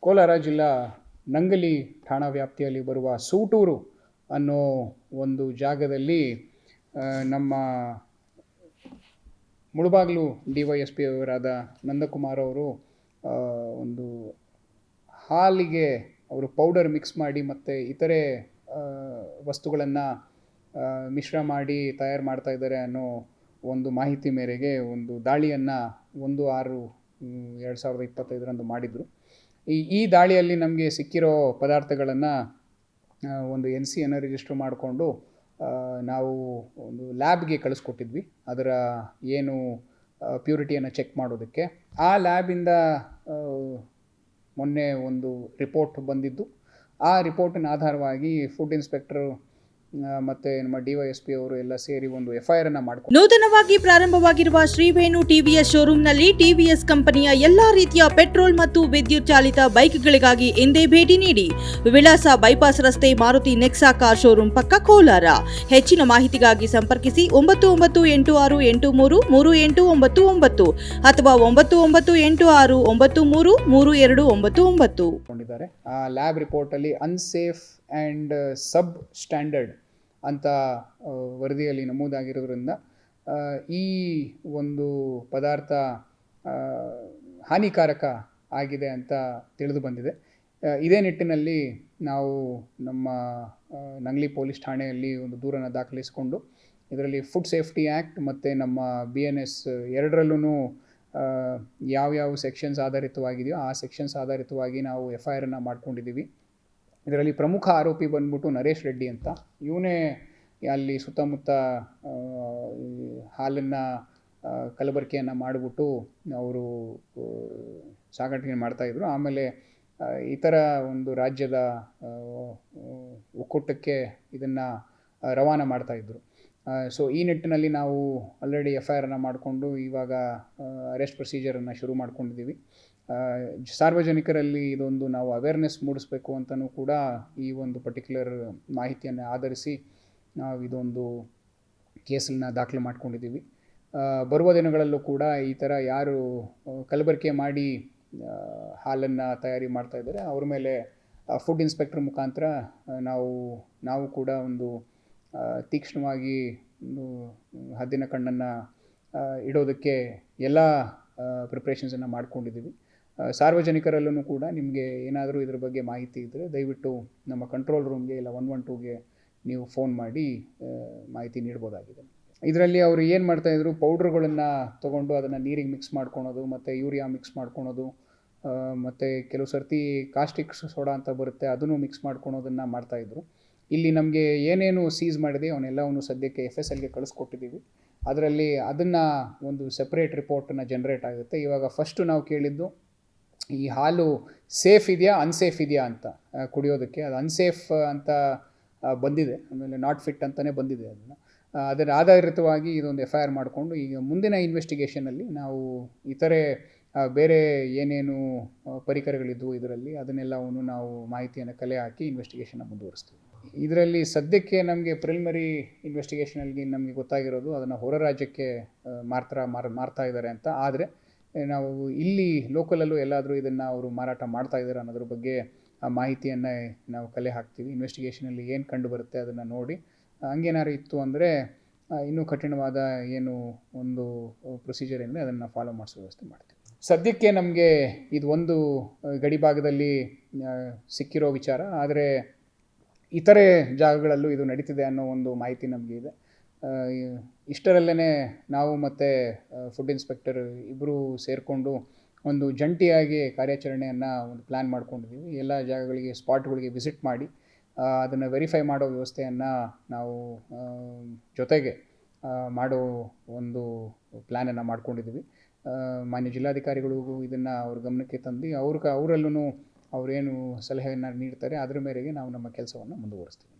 ಕೋಲಾರ ಜಿಲ್ಲಾ ನಂಗಲಿ ಠಾಣಾ ವ್ಯಾಪ್ತಿಯಲ್ಲಿ ಬರುವ ಸೂಟೂರು ಅನ್ನೋ ಒಂದು ಜಾಗದಲ್ಲಿ ನಮ್ಮ ಮುಳಬಾಗಿಲು DYSP ಅವರಾದ ನಂದಕುಮಾರ್ ಅವರು ಒಂದು ಹಾಲಿಗೆ ಅವರು ಪೌಡರ್ ಮಿಕ್ಸ್ ಮಾಡಿ ಮತ್ತು ಇತರೆ ವಸ್ತುಗಳನ್ನು ಮಿಶ್ರ ಮಾಡಿ ತಯಾರು ಮಾಡ್ತಾ ಇದ್ದಾರೆ ಅನ್ನೋ ಒಂದು ಮಾಹಿತಿ ಮೇರೆಗೆ ಒಂದು ದಾಳಿಯನ್ನು 1/6/2025 ಮಾಡಿದರು. ಈ ದಾಳಿಯಲ್ಲಿ ನಮಗೆ ಸಿಕ್ಕಿರೋ ಪದಾರ್ಥಗಳನ್ನು ಒಂದು NCಯನ್ನು ರಿಜಿಸ್ಟರ್ ಮಾಡಿಕೊಂಡು ನಾವು ಒಂದು ಲ್ಯಾಬ್ಗೆ ಕಳಿಸ್ಕೊಟ್ಟಿದ್ವಿ. ಅದರ ಏನು ಪ್ಯೂರಿಟಿಯನ್ನು ಚೆಕ್ ಮಾಡೋದಕ್ಕೆ ಆ ಲ್ಯಾಬಿಂದ ಮೊನ್ನೆ ಒಂದು ರಿಪೋರ್ಟ್ ಬಂದಿದ್ದು. ಆ ರಿಪೋರ್ಟಿನ ಆಧಾರವಾಗಿ ಫುಡ್ ಇನ್ಸ್ಪೆಕ್ಟರ್ ಮತ್ತು ನಮ್ಮ DYSP ಅವರು ಎಲ್ಲ ಸೇರಿ ಒಂದು FIR ಅನ್ನು ಮಾಡಿಕೊಂಡು ನೂತನವಾಗಿ ಪ್ರಾರಂಭವಾಗಿರುವ ಶ್ರೀವೇಣು TVS ಶೋರೂಮ್ನಲ್ಲಿ TVS ಕಂಪನಿಯ ಎಲ್ಲಾ ರೀತಿಯ ಪೆಟ್ರೋಲ್ ಮತ್ತು ವಿದ್ಯುತ್ ಚಾಲಿತ ಬೈಕ್ಗಳಿಗಾಗಿ ಎಂದೇ ಭೇಟಿ ನೀಡಿ. ವಿಳಾಸ ಬೈಪಾಸ್ ರಸ್ತೆ, ಮಾರುತಿ ನೆಕ್ಸಾ ಕಾರ್ ಶೋರೂಮ್ ಪಕ್ಕ, ಕೋಲಾರ. ಹೆಚ್ಚಿನ ಮಾಹಿತಿಗಾಗಿ ಸಂಪರ್ಕಿಸಿ 9986833899 ಅಥವಾ 9986933299. ಆ ಲ್ಯಾಬ್ ರಿಪೋರ್ಟಲ್ಲಿ ಅನ್ಸೇಫ್ ಆ್ಯಂಡ್ ಸಬ್ ಸ್ಟ್ಯಾಂಡರ್ಡ್ ಅಂತ ವರದಿಯಲ್ಲಿ ನಮೂದಾಗಿರೋದ್ರಿಂದ ಈ ಒಂದು ಪದಾರ್ಥ ಹಾನಿಕಾರಕ ಆಗಿದೆ ಅಂತ ತಿಳಿದು ಬಂದಿದೆ. ಇದೇ ನಿಟ್ಟಿನಲ್ಲಿ ನಾವು ನಮ್ಮ ನಂಗ್ಲಿ ಪೊಲೀಸ್ ಠಾಣೆಯಲ್ಲಿ ಒಂದು ದೂರನ್ನು ದಾಖಲಿಸಿಕೊಂಡು ಇದರಲ್ಲಿ ಫುಡ್ ಸೇಫ್ಟಿ ಆ್ಯಕ್ಟ್ ಮತ್ತು ನಮ್ಮ BNS ಎರಡರಲ್ಲೂ ಯಾವ್ಯಾವ ಸೆಕ್ಷನ್ಸ್ ಆಧಾರಿತವಾಗಿದೆಯೋ ಆ ಸೆಕ್ಷನ್ಸ್ ಆಧಾರಿತವಾಗಿ ನಾವು FIR ಅನ್ನು ಮಾಡ್ಕೊಂಡಿದ್ದೀವಿ. ಇದರಲ್ಲಿ ಪ್ರಮುಖ ಆರೋಪಿ ಬಂದ್ಬಿಟ್ಟು ನರೇಶ್ ರೆಡ್ಡಿ ಅಂತ. ಇವನೇ ಅಲ್ಲಿ ಸುತ್ತಮುತ್ತ ಹಾಲನ್ನು ಕಲಬೆರಕೆಯನ್ನು ಮಾಡಿಬಿಟ್ಟು ಅವರು ಸಾಗಾಣಿಕೆ ಮಾಡ್ತಾಯಿದ್ರು. ಆಮೇಲೆ ಇತರ ಒಂದು ರಾಜ್ಯದ ಒಕ್ಕೂಟಕ್ಕೆ ಇದನ್ನು ರವಾನೆ ಮಾಡ್ತಾಯಿದ್ರು. ಸೊ ಈ ನಿಟ್ಟಿನಲ್ಲಿ ನಾವು ಆಲ್ರೆಡಿ FIR ಅನ್ನು ಮಾಡಿಕೊಂಡು ಇವಾಗ ಅರೆಸ್ಟ್ ಪ್ರೊಸೀಜರನ್ನು ಶುರು ಮಾಡ್ಕೊಂಡಿದ್ದೀವಿ. ಸಾರ್ವಜನಿಕರಲ್ಲಿ ಇದೊಂದು ನಾವು ಅವೇರ್ನೆಸ್ ಮೂಡಿಸ್ಬೇಕು ಅಂತಲೂ ಕೂಡ ಈ ಒಂದು ಪರ್ಟಿಕ್ಯುಲರ್ ಮಾಹಿತಿಯನ್ನು ಆಧರಿಸಿ ನಾವು ಇದೊಂದು ಕೇಸನ್ನು ದಾಖಲು ಮಾಡ್ಕೊಂಡಿದ್ದೀವಿ. ಬರುವ ದಿನಗಳಲ್ಲೂ ಕೂಡ ಈ ಥರ ಯಾರು ಕಲಬೆರಕೆ ಮಾಡಿ ಹಾಲನ್ನು ತಯಾರಿ ಮಾಡ್ತಾ ಇದ್ದಾರೆ ಅವ್ರ ಮೇಲೆ ಫುಡ್ ಇನ್ಸ್ಪೆಕ್ಟರ್ ಮುಖಾಂತರ ನಾವು ಕೂಡ ಒಂದು ತೀಕ್ಷ್ಣವಾಗಿ ಒಂದು ಹದ್ದಿನ ಕಣ್ಣನ್ನು ಇಡೋದಕ್ಕೆ ಎಲ್ಲ ಪ್ರಿಪ್ರೇಷನ್ಸನ್ನು ಮಾಡ್ಕೊಂಡಿದ್ದೀವಿ. ಸಾರ್ವಜನಿಕರಲ್ಲೂ ಕೂಡ ನಿಮಗೆ ಏನಾದರೂ ಇದ್ರ ಬಗ್ಗೆ ಮಾಹಿತಿ ಇದ್ದರೆ ದಯವಿಟ್ಟು ನಮ್ಮ ಕಂಟ್ರೋಲ್ ರೂಮ್ಗೆ ಇಲ್ಲ 112ಗೆ ನೀವು ಫೋನ್ ಮಾಡಿ ಮಾಹಿತಿ ನೀಡ್ಬೋದಾಗಿದೆ. ಇದರಲ್ಲಿ ಅವರು ಏನು ಮಾಡ್ತಾಯಿದ್ರು, ಪೌಡ್ರುಗಳನ್ನು ತೊಗೊಂಡು ಅದನ್ನು ನೀರಿಗೆ ಮಿಕ್ಸ್ ಮಾಡ್ಕೊಳೋದು ಮತ್ತು ಯೂರಿಯಾ ಮಿಕ್ಸ್ ಮಾಡ್ಕೊಳೋದು ಮತ್ತು ಕೆಲವು ಸರ್ತಿ ಕಾಸ್ಟಿಕ್ ಸೋಡಾ ಅಂತ ಬರುತ್ತೆ ಅದನ್ನು ಮಿಕ್ಸ್ ಮಾಡ್ಕೊಳೋದನ್ನು ಮಾಡ್ತಾಯಿದ್ರು. ಇಲ್ಲಿ ನಮಗೆ ಏನೇನು ಸೀಸ್ ಮಾಡಿದೆ ಅವನ್ನೆಲ್ಲವನ್ನು ಸದ್ಯಕ್ಕೆ FSLಗೆ ಕಳಿಸ್ಕೊಟ್ಟಿದ್ದೀವಿ. ಅದರಲ್ಲಿ ಅದನ್ನು ಒಂದು ಸೆಪ್ರೇಟ್ ರಿಪೋರ್ಟನ್ನು ಜನ್ರೇಟ್ ಆಗುತ್ತೆ. ಇವಾಗ ಫಸ್ಟು ನಾವು ಕೇಳಿದ್ದು ಈ ಹಾಲು ಸೇಫ್ ಇದೆಯಾ ಅನ್ಸೇಫ್ ಇದೆಯಾ ಅಂತ ಕುಡಿಯೋದಕ್ಕೆ. ಅದು ಅನ್ಸೇಫ್ ಅಂತ ಬಂದಿದೆ, ಆಮೇಲೆ ನಾಟ್ ಫಿಟ್ ಅಂತಲೇ ಬಂದಿದೆ. ಅದರ ಆಧಾರಿತವಾಗಿ ಇದೊಂದು FIR ಮಾಡಿಕೊಂಡು ಈಗ ಮುಂದಿನ ಇನ್ವೆಸ್ಟಿಗೇಷನಲ್ಲಿ ನಾವು ಇತರೆ ಬೇರೆ ಏನೇನು ಪರಿಕರಗಳಿದ್ವು ಇದರಲ್ಲಿ ಅದನ್ನೆಲ್ಲವನ್ನು ನಾವು ಮಾಹಿತಿಯನ್ನು ಕಲೆ ಹಾಕಿ ಇನ್ವೆಸ್ಟಿಗೇಷನ್ನ ಮುಂದುವರಿಸ್ತೀವಿ. ಇದರಲ್ಲಿ ಸದ್ಯಕ್ಕೆ ನಮಗೆ ಪ್ರಿಲಿಮಿನರಿ ಇನ್ವೆಸ್ಟಿಗೇಷನಲ್ಲಿ ನಮಗೆ ಗೊತ್ತಾಗಿರೋದು ಅದನ್ನು ಹೊರ ರಾಜ್ಯಕ್ಕೆ ಮಾರ್ತಾ ಇದ್ದಾರೆ ಅಂತ. ಆದರೆ ನಾವು ಇಲ್ಲಿ ಲೋಕಲಲ್ಲೂ ಎಲ್ಲಾದರೂ ಇದನ್ನು ಅವರು ಮಾರಾಟ ಮಾಡ್ತಾ ಇದ್ದಾರೆ ಅನ್ನೋದ್ರ ಬಗ್ಗೆ ಆ ಮಾಹಿತಿಯನ್ನು ನಾವು ಕಲೆ ಹಾಕ್ತೀವಿ. ಇನ್ವೆಸ್ಟಿಗೇಷನಲ್ಲಿ ಏನು ಕಂಡು ಬರುತ್ತೆ ಅದನ್ನು ನೋಡಿ ಹಂಗೇನಾದ್ರು ಇತ್ತು ಅಂದರೆ ಇನ್ನೂ ಕಠಿಣವಾದ ಏನು ಒಂದು ಪ್ರೊಸೀಜರ್ ಏನಿದೆ ಅದನ್ನು ಫಾಲೋ ಮಾಡಿಸೋ ವ್ಯವಸ್ಥೆ ಮಾಡ್ತೀವಿ. ಸದ್ಯಕ್ಕೆ ನಮಗೆ ಇದು ಒಂದು ಗಡಿ ಭಾಗದಲ್ಲಿ ಸಿಕ್ಕಿರೋ ವಿಚಾರ. ಆದರೆ ಇತರೆ ಜಾಗಗಳಲ್ಲೂ ಇದು ನಡೀತಿದೆ ಅನ್ನೋ ಒಂದು ಮಾಹಿತಿ ನಮಗೆ ಇದೆ. ಇಷ್ಟರಲ್ಲೇ ನಾವು ಮತ್ತು ಫುಡ್ ಇನ್ಸ್ಪೆಕ್ಟರ್ ಇಬ್ಬರೂ ಸೇರಿಕೊಂಡು ಒಂದು ಜಂಟಿಯಾಗಿ ಕಾರ್ಯಾಚರಣೆಯನ್ನು ಒಂದು ಪ್ಲ್ಯಾನ್ ಮಾಡ್ಕೊಂಡಿದ್ದೀವಿ. ಎಲ್ಲ ಜಾಗಗಳಿಗೆ ಸ್ಪಾಟ್ಗಳಿಗೆ ವಿಸಿಟ್ ಮಾಡಿ ಅದನ್ನು ವೆರಿಫೈ ಮಾಡೋ ವ್ಯವಸ್ಥೆಯನ್ನು ನಾವು ಜೊತೆಗೆ ಮಾಡೋ ಒಂದು ಪ್ಲ್ಯಾನನ್ನು ಮಾಡ್ಕೊಂಡಿದ್ದೀವಿ. ಮಾನ್ಯ ಜಿಲ್ಲಾಧಿಕಾರಿಗಳಿಗೂ ಇದನ್ನು ಅವ್ರ ಗಮನಕ್ಕೆ ತಂದು ಅವರಲ್ಲೂ ಅವರೇನು ಸಲಹೆಯನ್ನು ನೀಡ್ತಾರೆ ಅದರ ಮೇರೆಗೆ ನಾವು ನಮ್ಮ ಕೆಲಸವನ್ನು ಮುಂದುವರಿಸ್ತೀವಿ.